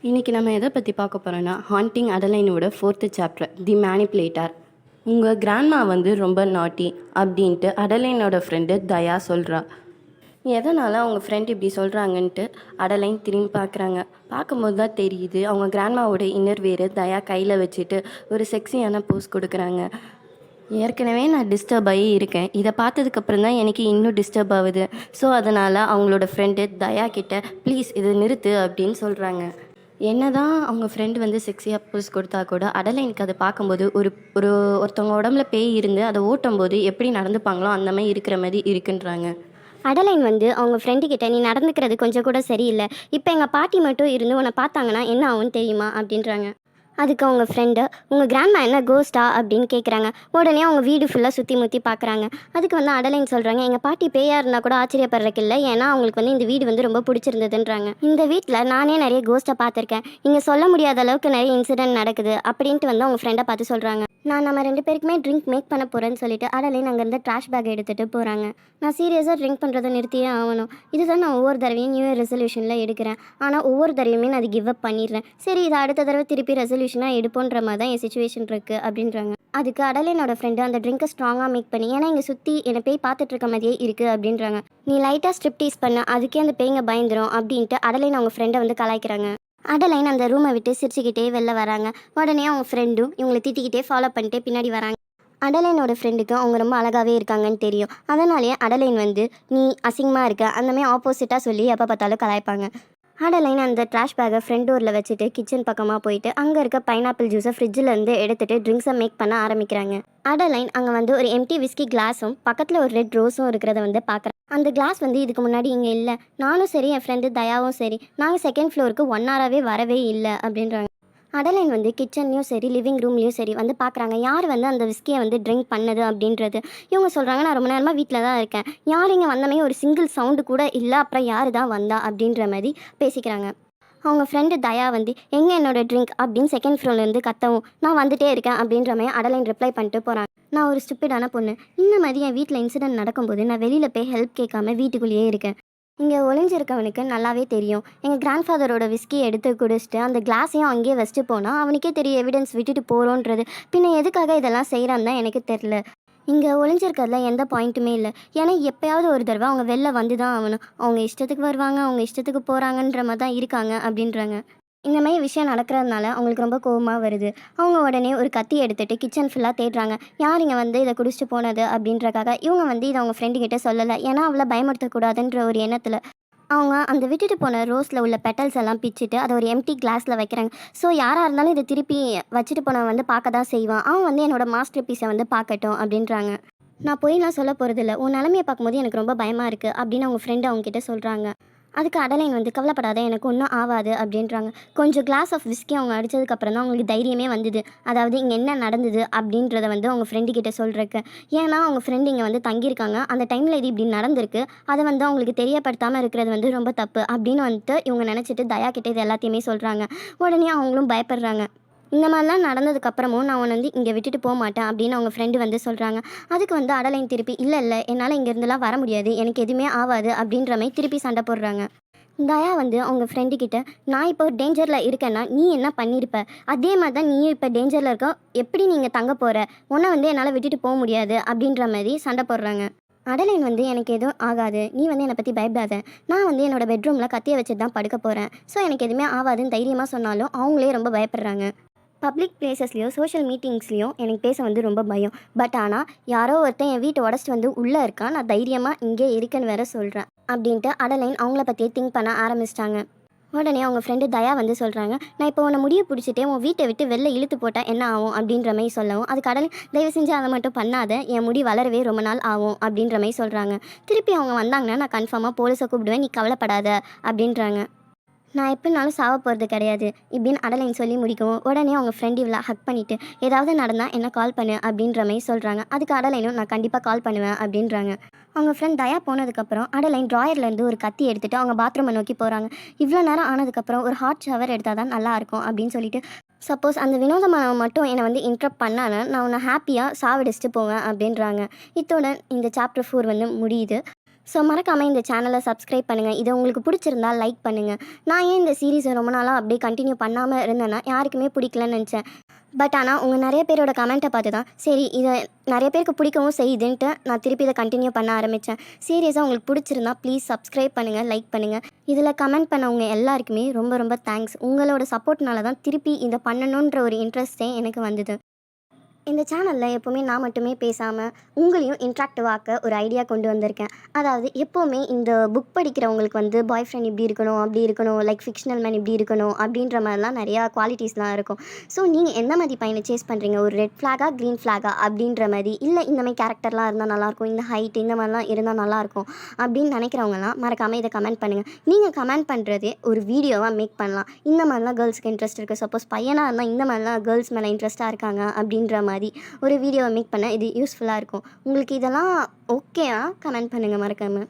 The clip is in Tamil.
இன்றைக்கி நம்ம எதை பற்றி பார்க்க போகிறோன்னா ஹாண்டிங் அடலைனோட 4th சாப்டர் தி மேனிப்புலேட்டர். உங்கள் கிராண்ட்மா வந்து ரொம்ப நாட்டி அப்படின்ட்டு அடலைனோட ஃப்ரெண்டு தயா சொல்கிறா. எதனால் அவங்க ஃப்ரெண்ட் இப்படி சொல்கிறாங்கன்ட்டு அடலைன் திரும்பி பார்க்குறாங்க. பார்க்கும்போது தான் தெரியுது அவங்க கிராண்ட்மாவோட இன்னர் வேறு தயா கையில் வச்சுட்டு ஒரு செக்ஸியான போஸ் கொடுக்குறாங்க. ஏற்கனவே நான் டிஸ்டர்ப் ஆகி இருக்கேன், இதை பார்த்ததுக்கப்புறம் தான் எனக்கு இன்னும் டிஸ்டர்ப் ஆகுது. ஸோ அதனால் அவங்களோட ஃப்ரெண்டு தயா கிட்ட ப்ளீஸ் இதை நிறுத்து அப்படின்னு சொல்கிறாங்க. என்னதான் அவங்க ஃப்ரெண்டு வந்து செக்ஸியாக போஸ் கொடுத்தா கூட அடலைனுக்கு அதை பார்க்கும்போது ஒரு ஒரு ஒருத்தவங்க உடம்புல பேய் இருந்து அதை ஓட்டும் போது எப்படி நடந்துப்பாங்களோ அந்த மாதிரி இருக்கிற மாதிரி இருக்குன்றாங்க. அடலைன் வந்து அவங்க ஃப்ரெண்டு கிட்ட நீ நடந்துக்கிறது கொஞ்சம் கூட சரியில்லை, இப்போ எங்கள் பாட்டி மட்டும் இருந்து உன்னை பார்த்தாங்கன்னா என்ன ஆகும்னு தெரியுமா அப்படின்றாங்க. அதுக்கு அவங்க ஃப்ரெண்டு உங்கள் கிராண்ட்மா என்ன கோஸ்டா அப்படின்னு கேட்குறாங்க. உடனே அவங்க வீடு ஃபுல்லாக சுற்றி முற்றி பார்க்குறாங்க. அதுக்கு வந்து அடலைன் சொல்கிறாங்க எங்கள் பாட்டி பேயாக இருந்தால் கூட ஆச்சரியப்படுறதுக்கு இல்லை, ஏன்னா அவங்களுக்கு வந்து இந்த வீடு வந்து ரொம்ப பிடிச்சிருந்ததுன்றாங்க. இந்த வீட்டில் நானே நிறைய கோஸ்ட்டை பார்த்துருக்கேன், இங்கே சொல்ல முடியாத அளவுக்கு நிறைய இன்சிடென்ட் நடக்குது அப்படின்ட்டு வந்து அவங்க ஃப்ரெண்டை பார்த்து சொல்கிறாங்க. நான் நம்ம 2 பேருக்குமே ட்ரிங்க் மேக் பண்ண போகிறேன்னு சொல்லிட்டு அடலைன் அங்கேருந்து ட்ராஷ் பேக் எடுத்துகிட்டு போகிறாங்க. நான் சீரியஸாக ட்ரிங்க் பண்ணுறதை நிறுத்தியே ஆகணும், இதுதான் நான் ஒவ்வொரு தடவையும் நியூ இயர் ரெசல்யூஷனில் எடுக்கிறேன், ஆனால் ஒவ்வொரு தடவையுமே நான் அது கிவ் அப் பண்ணிடுறேன். சரி இதை அடுத்த தடவை திருப்பி ரெசல்யூஷனாக எடுப்போன்ற மாதிரி தான் என் சுச்சுவேஷன் இருக்குது அப்படின்றாங்க. அதுக்கு அடலைனோட ஃப்ரெண்டு அந்த ட்ரிங்கை ஸ்ட்ராங்காக மேக் பண்ணி ஏன்னா இங்கே சுற்றி என்னை பேய் பார்த்துட்டு இருக்க மாதிரியே இருக்குது அப்படின்றாங்க. நீ லைட்டாக ஸ்ட்ரிப் டீஸ் பண்ண அதுக்கே அந்த பேய்ங்க பயந்துடும் அப்படின்ட்டு அடலைன் அவங்க ஃப்ரெண்டை வந்து கலாய்க்கிறாங்க. அடலைன் அந்த ரூமை விட்டு சிரிச்சுக்கிட்டே வெளில வராங்க. உடனே அவங்க ஃப்ரெண்டும் இவங்களை திட்டிக்கிட்டே ஃபாலோ பண்ணிட்டு பின்னாடி வராங்க. அடலைனோட ஃப்ரெண்டுக்கு அவங்க ரொம்ப அழகாகவே இருக்காங்கன்னு தெரியும். அதனாலேயே அடலைன் வந்து நீ அசிங்கமாக இருக்க அந்தமாதிரி ஆப்போசிட்டாக சொல்லி எப்போ பார்த்தாலும் கலாய்ப்பாங்க. அடலைன் அந்த ட்ராஷ் பேக்கை ஃப்ரண்ட் டோரில் வச்சுட்டு கிச்சன் பக்கமாக போயிட்டு அங்கே இருக்க பைனாப்பிள் ஜூஸை ஃப்ரிட்ஜிலேருந்து எடுத்துகிட்டு ட்ரிங்க்ஸை மேக் பண்ண ஆரம்பிக்கிறாங்க. அடலைன் அங்கே வந்து ஒரு எம்டி விஸ்கி கிளாஸும் பக்கத்தில் ஒரு ரெட் ரோஸும் இருக்கிறத வந்து பார்க்குறேன். அந்த கிளாஸ் வந்து இதுக்கு முன்னாடி இங்கே இல்லை, நானும் சரி என் ஃப்ரெண்டு தயாவும் சரி நாங்கள் செகண்ட் ஃப்ளோருக்கு 1 ஹவராகவே வரவே இல்லை அப்படின்றாங்க. அடலைன் வந்து கிச்சன்லேயும் சரி லிவிங் ரூம்லேயும் சரி வந்து பார்க்குறாங்க யார் வந்து அந்த விஸ்கியை வந்து ட்ரிங்க் பண்ணது அப்படின்றது. இவங்க சொல்கிறாங்க நான் ரொம்ப நேரமாக வீட்டில் தான் இருக்கேன், யார் இங்கே வந்தமே ஒரு சிங்கிள் சவுண்டு கூட இல்லை, அப்புறம் யார் தான் வந்தா அப்படின்ற மாதிரி பேசிக்கிறாங்க. அவங்க ஃப்ரெண்டு தயா வந்து எங்கே என்னோடய ட்ரிங்க் அப்படின்னு செகண்ட் ஃப்ளோர்லேருந்து கத்தவும் நான் வந்துட்டே இருக்கேன் அப்படின்ற மாதிரி அடலைன் ரிப்ளை பண்ணிட்டு போகிறாங்க. நான் ஒரு ஸ்டூப்பிடான பொண்ணு, இந்த மாதிரி என் வீட்டில் இன்சிடென்ட் நடக்கும்போது நான் வெளியில் போய் ஹெல்ப் கேட்காம வீட்டுக்குள்ளேயே இருக்கேன். இங்கே ஒளிஞ்சிருக்கவனுக்கு நல்லாவே தெரியும், எங்கள் கிராண்ட் ஃபாதரோட விஸ்கி எடுத்து குடிச்சிட்டு அந்த கிளாஸையும் அங்கேயே வச்சுட்டு போனால் அவனுக்கே தெரியும் எவிடன்ஸ் விட்டுட்டு போகிறோன்றது. பின்ன எதுக்காக இதெல்லாம் செய்கிறான்னு தான் எனக்கு தெரில. இங்கே ஒளிஞ்சிருக்கிறதுல எந்த பாயிண்ட்டுமே இல்லை, ஏன்னா எப்போயாவது ஒரு தடவை அவங்க வெளில வந்து தான் ஆகணும், அவங்க இஷ்டத்துக்கு வருவாங்க அவங்க இஷ்டத்துக்கு போகிறாங்கன்ற மாதிரி தான் இருக்காங்க அப்படின்றாங்க. இந்த மாதிரி விஷயம் நடக்கிறதுனால அவங்களுக்கு ரொம்ப கோபமாக வருது. அவங்க உடனே ஒரு கத்தி எடுத்துகிட்டு கிச்சன் ஃபுல்லாக தேடுறாங்க, யார் இங்கே வந்து இதை குடிச்சிட்டு போனது அப்படின்றக்காக. இவங்க வந்து இதை அவங்க ஃப்ரெண்டுக்கிட்ட சொல்லலை, ஏன்னா அவளை பயமுறுத்தக்கூடாதுன்ற ஒரு எண்ணத்தில் அவங்க அந்த விட்டுட்டு போன ரோஸில் உள்ள பெட்டல்ஸ் எல்லாம் பிச்சுட்டு அதை ஒரு எம்டி கிளாஸில் வைக்கிறாங்க. ஸோ யாராக இருந்தாலும் இதை திருப்பி வச்சுட்டு போனவன் வந்து பார்க்க தான் செய்வான், அவன் வந்து என்னோட மாஸ்டர் பீஸை வந்து பார்க்கட்டும் அப்படின்றாங்க. நான் போய்லாம் சொல்ல போகிறதில்ல, உன் நிலமையை பார்க்கும்போது எனக்கு ரொம்ப பயமாக இருக்குது அப்படின்னு அவங்க ஃப்ரெண்டு அவங்ககிட்ட சொல்கிறாங்க. அதுக்கு அடலைன் வந்து கவலைப்படாத எனக்கு ஒன்றும் ஆகாது அப்படின்றாங்க. கொஞ்சம் கிளாஸ் ஆஃப் விஸ்கி அவங்க அடித்ததுக்கப்புறம் தான் அவங்களுக்கு தைரியமே வந்தது, அதாவது இங்கே என்ன நடந்தது அப்படின்றத வந்து அவங்க ஃப்ரெண்டு கிட்ட சொல்கிறக்கு. ஏன்னா அவங்க ஃப்ரெண்டு இங்கே வந்து தங்கியிருக்காங்க, அந்த டைமில் இது இப்படி நடந்திருக்கு, அதை வந்து அவங்களுக்கு தெரியப்படுத்தாமல் இருக்கிறது வந்து ரொம்ப தப்பு அப்படின்னு வந்துட்டு இவங்க நினச்சிட்டு தயா கிட்டே இது எல்லாத்தையுமே சொல்கிறாங்க. உடனே அவங்களும் பயப்படுறாங்க. இந்த மாதிரிலாம் நடந்ததுக்கப்புறமும் நான் உன்னை வந்து இங்கே விட்டுட்டு போக மாட்டேன் அப்படின்னு அவங்க ஃப்ரெண்டு வந்து சொல்கிறாங்க. அதுக்கு வந்து அடலைன் திருப்பி இல்லை இல்லை என்னால் இங்கேருந்துலாம் வர முடியாது, எனக்கு எதுவுமே ஆகாது அப்படின்ற மாதிரி திருப்பி சண்டை போடுறாங்க. தயா வந்து அவங்க ஃப்ரெண்டு கிட்ட நான் இப்போ டேஞ்சரில் இருக்கேன்னா நீ என்ன பண்ணியிருப்ப, அதே மாதிரி தான் நீயும் இப்போ டேஞ்சரில் இருக்க, எப்படி நீங்கள் தங்க போகிற, உன்னை வந்து என்னால் விட்டுட்டு போக முடியாது அப்படின்ற மாதிரி சண்டை போடுறாங்க. அடலைன் வந்து எனக்கு எதுவும் ஆகாது, நீ வந்து என்னை பற்றி பயப்படாத, நான் வந்து என்னோடய பெட்ரூமில் கத்தியை வச்சுட்டு தான் படுக்க போகிறேன், ஸோ எனக்கு எதுவுமே ஆகாதுன்னு தைரியமாக சொன்னாலும் அவங்களே ரொம்ப பயப்படுறாங்க. பப்ளிக் பிளேசஸ்லேயோ சோஷியல் மீட்டிங்ஸ்லேயும் எனக்கு பேச வந்து ரொம்ப பயம், பட் ஆனால் யாரோ ஒருத்தன் என் வீட்டை உடச்சிட்டு வந்து உள்ளே இருக்கான், நான் தைரியமாக இங்கே இருக்கேன்னு வேற சொல்கிறேன் அப்படின்ட்டு அடலைன் அவங்கள பற்றியே திங்க் பண்ண ஆரம்பிச்சிட்டாங்க. உடனே அவங்க ஃப்ரெண்டு தயா வந்து சொல்கிறாங்க நான் இப்போ உன்னை முடிய பிடிச்சிட்டே உன் வீட்டை விட்டு வெளில இழுத்து போட்டால் என்ன ஆகும் அப்படின்ற மாதிரி சொல்லவும் அதுக்கு அடலைன் தயவு செஞ்சு அதை மட்டும் பண்ணாத, என் முடி வளரவே ரொம்ப நாள் ஆகும் அப்படின்ற மாதிரி சொல்கிறாங்க. திருப்பி அவங்க வந்தாங்கன்னா நான் கன்ஃபார்மாக போலீஸை கூப்பிடுவேன், நீ கவலைப்படாத அப்படின்றாங்க. நான் எப்படினாலும் சாவ போகிறது கிடையாது இப்படின்னு அடலைன் சொல்லி முடிக்கவும் உடனே அவங்க ஃப்ரெண்ட் இவ்வளோ ஹக் பண்ணிவிட்டு ஏதாவது நடந்தால் என்ன கால் பண்ணு அப்படின்ற மாதிரி சொல்கிறாங்க. அதுக்கு அடலைனும் நான் கண்டிப்பாக கால் பண்ணுவேன் அப்படின்றாங்க. அவங்க ஃப்ரெண்ட் தயா போனதுக்கப்புறம் அடலைன் ட்ராயர்லேருந்து ஒரு கத்தி எடுத்துகிட்டு அவங்க பாத்ரூமை நோக்கி போகிறாங்க. இவ்வளோ நேரம் ஆனதுக்கப்புறம் ஒரு ஹாட் ஷவர் எடுத்தால் தான் நல்லாயிருக்கும் அப்படின்னு சொல்லிட்டு, சப்போஸ் அந்த வினோதமானவன் மட்டும் என்னை வந்து இன்ட்ரப்ட் பண்ணானே நான் உன்னை ஹாப்பியாக சாவடிச்சிட்டு போவேன் அப்படின்றாங்க. இத்தோட இந்த சாப்டர் 4 வந்து முடியுது. ஸோ மறக்காமல் இந்த சேனலை சப்ஸ்கிரைப் பண்ணுங்கள். இது உங்களுக்கு பிடிச்சிருந்தா லைக் பண்ணுங்கள். நான் ஏன் இந்த சீரீஸை ரொம்ப நாளாக அப்படியே கண்டினியூ பண்ணாமல் இருந்தேன்னா யாருக்குமே பிடிக்கலன்னு நினச்சேன். பட் ஆனால் உங்கள் நிறைய பேரோட கமெண்ட்டை பார்த்து தான் சரி இதை நிறைய பேருக்கு பிடிக்கவும் செய்யுதுன்ட்டு நான் திருப்பி இதை கண்டினியூ பண்ண ஆரம்பித்தேன். சீரியஸாக உங்களுக்கு பிடிச்சிருந்தா ப்ளீஸ் சப்ஸ்கிரைப் பண்ணுங்கள், லைக் பண்ணுங்கள். இதில் கமெண்ட் பண்ணவங்க எல்லாருக்குமே ரொம்ப ரொம்ப தேங்க்ஸ். உங்களோட சப்போர்ட்னால தான் திருப்பி இதை பண்ணணுன்ற ஒரு இன்ட்ரெஸ்ட்டே எனக்கு வந்தது. இந்த சேனலில் எப்போவுமே நான் மட்டுமே பேசாமல் உங்களையும் இன்ட்ராக்டிவ் ஆக்க ஒரு ஐடியா கொண்டு வந்திருக்கேன். அதாவது எப்போவுமே இந்த புக் படிக்கிறவங்களுக்கு வந்து பாய் ஃப்ரெண்ட் இப்படி இருக்கணும், அப்படி இருக்கணும், லைக் ஃபிக்ஷனல் மேன் இப்படி இருக்கணும் அப்படின்ற மாதிரிலாம் நிறையா குவாலிட்டிஸ்லாம் இருக்கும். ஸோ நீங்கள் எந்த மாதிரி பையனை சேஸ் பண்ணுறீங்க, ஒரு ரெட் ஃப்ளாகா க்ரீன் ஃப்ளாகா அப்படின்ற மாதிரி, இல்லை இந்த மாதிரி கேரக்டர்லாம் இருந்தால் நல்லாயிருக்கும், இந்த ஹைட் இந்த மாதிரிலாம் இருந்தால் நல்லாயிருக்கும் அப்படின்னு நினைக்கிறவங்கலாம் மறக்காமல் இதை கமெண்ட் பண்ணுங்கள். நீங்கள் கமெண்ட் பண்ணுறதே ஒரு வீடியோவாக மேக் பண்ணலாம். இந்த மாதிரிலாம் கேர்ள்ஸ்க்கு இன்ட்ரெஸ்ட் இருக்குது, சப்போஸ் பையனாக இருந்தால் இந்த மாதிரிலாம் கேர்ள்ஸ் மேலே இன்ட்ரெஸ்ட்டாக இருக்காங்க அப்படின்ற மாதிரி ஒரு வீடியோவை மேக் பண்ண இது யூஸ்ஃபுல்லாக இருக்கும். உங்களுக்கு இதெல்லாம் ஓகேயா கமெண்ட் பண்ணுங்கள் மறக்காமல்.